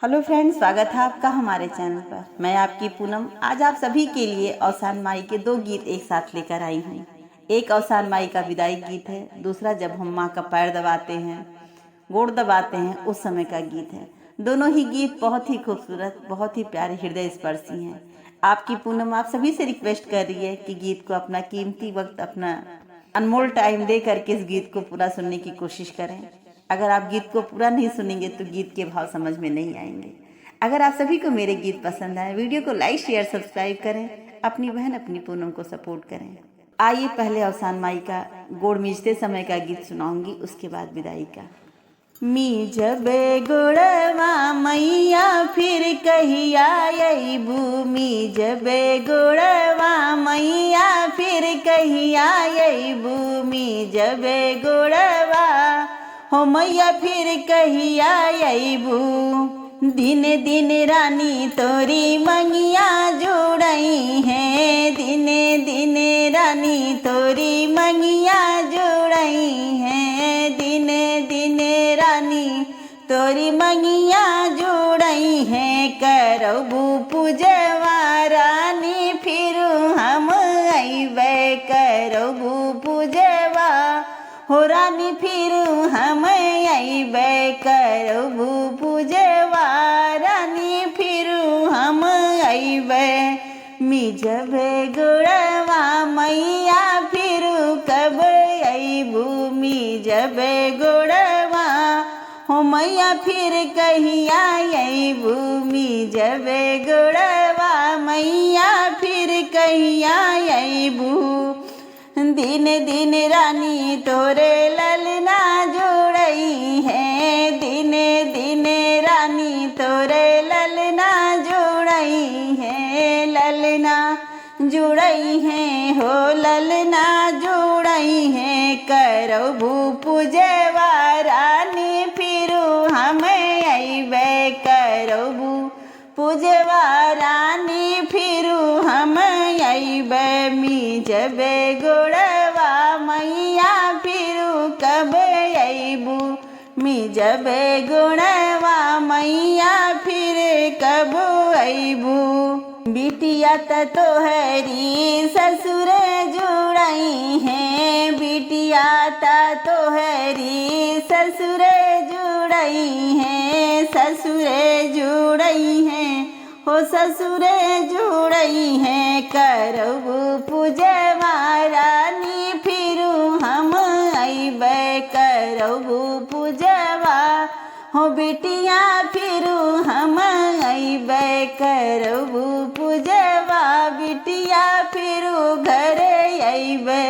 Hello friends, स्वागत है आपका हमारे चैनल पर। मैं आपकी पूनम आज आप सभी के लिए औसान माई के दो गीत एक साथ लेकर आई हूँ। एक औसान माई का विदाई गीत है, दूसरा जब हम माँ का पैर दबाते हैं, गोड़ दबाते हैं उस समय का गीत है। दोनों ही गीत बहुत ही खूबसूरत, बहुत ही प्यारे, हृदय स्पर्शी हैं। आपकी पूनम आप सभी से रिक्वेस्ट कर रही है कि गीत को अपना कीमती वक्त, अपना अनमोल टाइम दे करके इस गीत को पूरा सुनने की कोशिश करें। अगर आप गीत को पूरा नहीं सुनेंगे तो गीत के भाव समझ में नहीं आएंगे। अगर आप सभी को मेरे गीत पसंद आए, वीडियो को लाइक शेयर सब्सक्राइब करें, अपनी बहन अपनी पूनम को सपोर्ट करें। आइए पहले औसान माई का गोड़ मीजते समय का गीत सुनाऊंगी, उसके बाद विदाई का। मीजबे गोड़वा मैया फिर कहिया अइबू, मीजबे गोड़वा मैया फिर कहिया अइबू, मीजबे गोड़वा हो मैया फिर कहिया अइबू। दिन दिन रानी तोरी मंगिया जोड़ई है, दिन दिन रानी तोरी मंगिया जोड़ई है, दिन दिन रानी तोरी मंगिया जोड़ई है। करबू पूजवा रानी फिर हम अइबे, करबू पूजवा हो रानी फिर हम अइबे, करबू पूजवा रानी फिर हम अइबे। मिजबे गोड़वा मैया फिर कब अइबू, मिजबे गोड़वा हो मैया फिर कहिया अइबू, मिजबे गोड़वा मैया फिर कहिया अइबू। दिन दिन रानी तोरे ललना जोड़ई है, दिन दिन रानी तोरे ललना जोड़ई है, ललना जुड़ई है हो ललना जोड़ई है। करबू पूजवा रानी फिर हम अइबे, करबू पूजवा रानी फिर हम अइबे। मिजबे गोड़वा मैया फिर कब अइबू, मिजबे गोड़वा मैया फिर कब अइबू। बिटिया तोहरी ससुर जुड़ई है, बिटिया तोहरी ससुर जुड़ई है, ससुर जुड़ई है हो ससुर जुड़ई है। करबू पूजवा रानी फिर हम अइबे, करबू पूजवा हो बिटिया फिर हम अइबे, करबू पूजवा बिटिया फिर घर अइबे।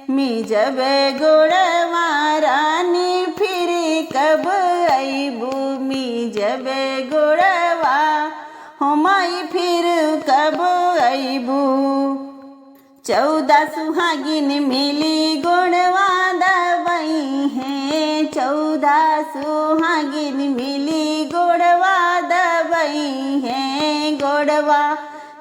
मिजबे गोड़वा रानी फिर कब अइबू, मिजबे गोड़वा हो माई फिर कब अइबू। 14 सुहागिन मिली गोड़वा दबई है, 14 सुहागिन मिली गोड़वा दबई है, गोड़वा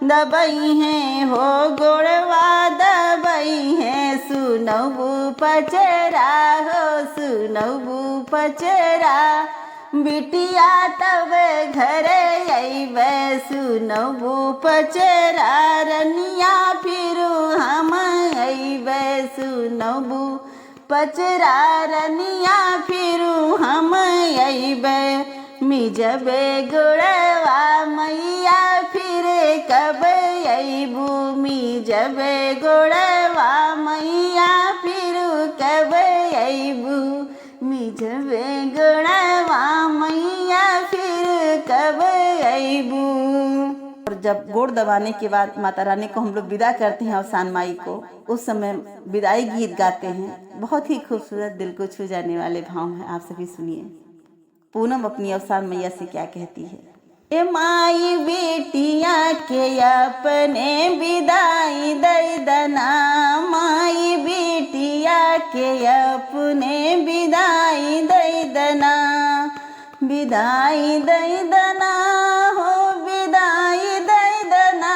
दबई है हो गोड़वा दबई है। सुनबू पचरा हो सुनबू पचरा, बिटिया तब घर अइबे, सुनबू पचरा रनिया फिर हम अइबे, सुनबू पचरा रनिया फिर हम अइबे। मिजबे गोड़वा मैया फिर कब अइबू, मिजबे गोड़वा मैया फिर कब अइबू, मिजबे गोड़वा मैया फिर कब अइबू। और जब गोड़ दबाने के बाद माता रानी को हम लोग विदा करते हैं, औसान माई को, उस समय विदाई गीत गाते हैं। बहुत ही खूबसूरत, दिल को छू जाने वाले भाव हैं, आप सभी सुनिए। पूनम अपनी औसान मैया से क्या कहती है। ए माई बेटिया के अपने विदाई दई दना, माई बेटिया के अपने विदाई दई दना, विदाई दई दना हो विदाई दई दना।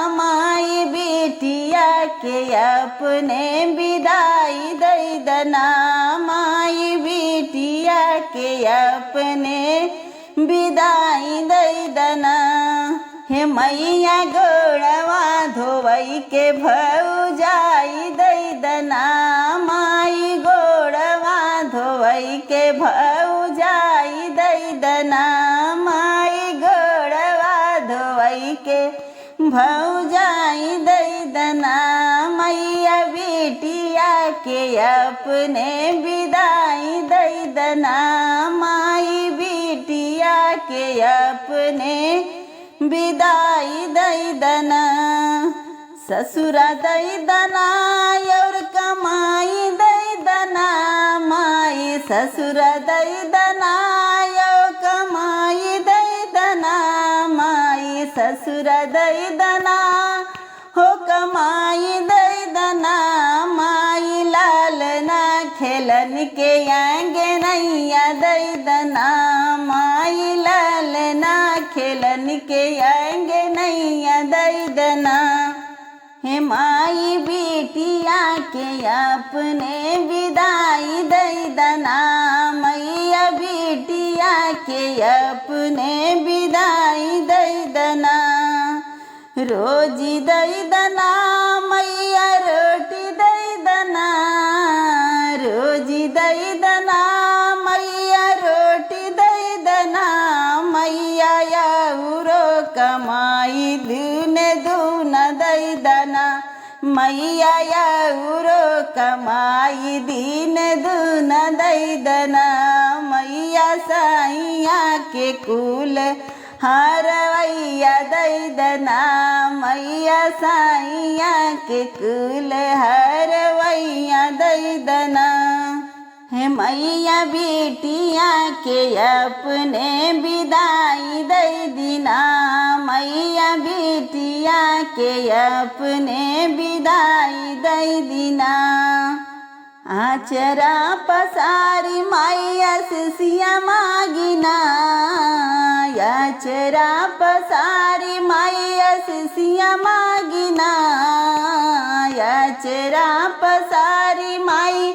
माई बेटिया के अपने विदाई दई दना, माई बेटिया के अपने विदाई हे मैया गोड़वा धोवई के भौजाई दई दना माई गोड़वा धोवई के भौजाई दई दना माई गोड़वा धोवई के भौजाई दई दना मैया बिटिया के अपने विदाई दई दना माई बिटिया के अपने विदाई दई दना ससुरा दई दना और कमाई दई दना माई ससुरा दई दना और कमाई दई दना माई ससुरा दई दना हो कमाई दई दना माई लाल ना खेलन के आंगे नैया दई दना माई लाल ना खेलन के आंगे नैया दई दना हे माई बिटिया के अपने विदाई दई दना मैया बिटिया के अपने विदाई दई दना रोजी दई दना मैया रोटी दई दना रोजी दई दना मैया रोटी दई दना मैया याउरो कमाई दूने दून दई दना मैया याउरो कमाई दीन दून दई दना मैया साइया के कुल हरवैया दई दना मैया साइया के कुल हरवैया दई दना हे मैया बिटिया के अपने विदाई दई दिना मैया बिटिया के अपने विदाई दई दिना आचरा पसारी मैया सिसिया मागिना आचरा पसारी मैया सिसिया मागिना आचरा पसारी माई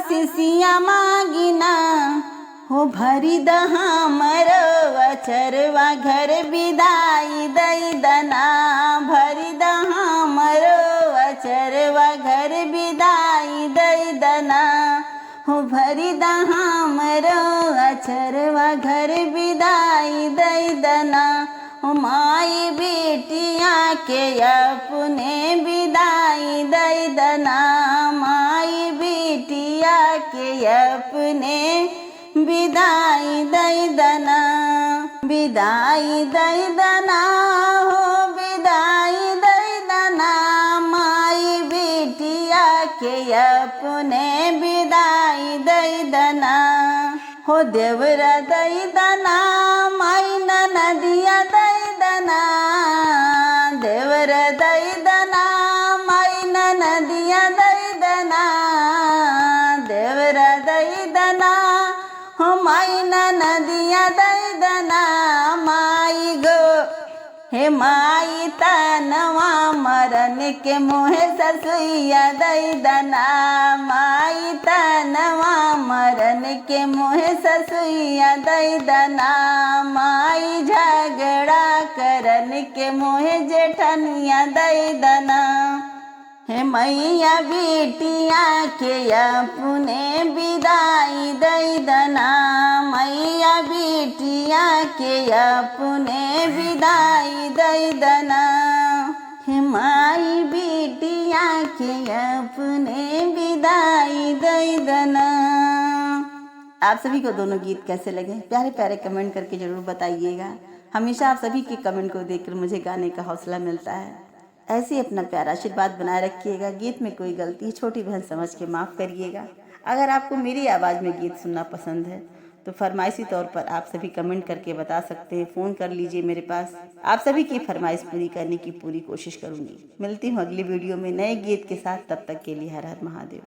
सिसिया मागिना हो भरी दहा मरो अचरवा घर विदाई दई दना भरी दहा मरो अचरवा घर विदाई दई दना हो भरी दहा मरो अचरवा घर विदाई दई दना हो माई बिटिया के अपने विदाई दई दना माई बिटिया के अपने विदाई दई दना विदाई दई दना हो विदाई दई दना माई बिटिया के अपने विदाई दई दना हो देवरा दई दना माई नदिया दई दना देवरा दई दना माई नदिया दई दना देवरा दई दना हो माई नदिया दई दना माई गो हे माई तनवा मरन के मुहे ससुइया दई दना माई तनवा मरन के मुहे ससुइया दई दना माई झगड़ा करन के मुहे जेठनिया दई दना हे मैया बिटिया के अपने विदाई दई दना मैया बिटिया के अपने विदाई दई दना हे माई बिटिया के अपने विदाई दई दना। आप सभी को दोनों गीत कैसे लगे प्यारे प्यारे कमेंट करके ज़रूर बताइएगा। हमेशा आप सभी के कमेंट को देखकर मुझे गाने का हौसला मिलता है। ऐसे ही अपना प्यारा आशीर्वाद बनाए रखिएगा। गीत में कोई गलती छोटी बहन समझ के माफ़ करिएगा। अगर आपको मेरी आवाज़ में गीत सुनना पसंद है तो फरमाइशी तौर पर आप सभी कमेंट करके बता सकते हैं। फ़ोन कर लीजिए मेरे पास। आप सभी की फरमाइश पूरी करने की पूरी कोशिश करूँगी। मिलती हूँ अगली वीडियो में नए गीत के साथ। तब तक के लिए हर हर महादेव।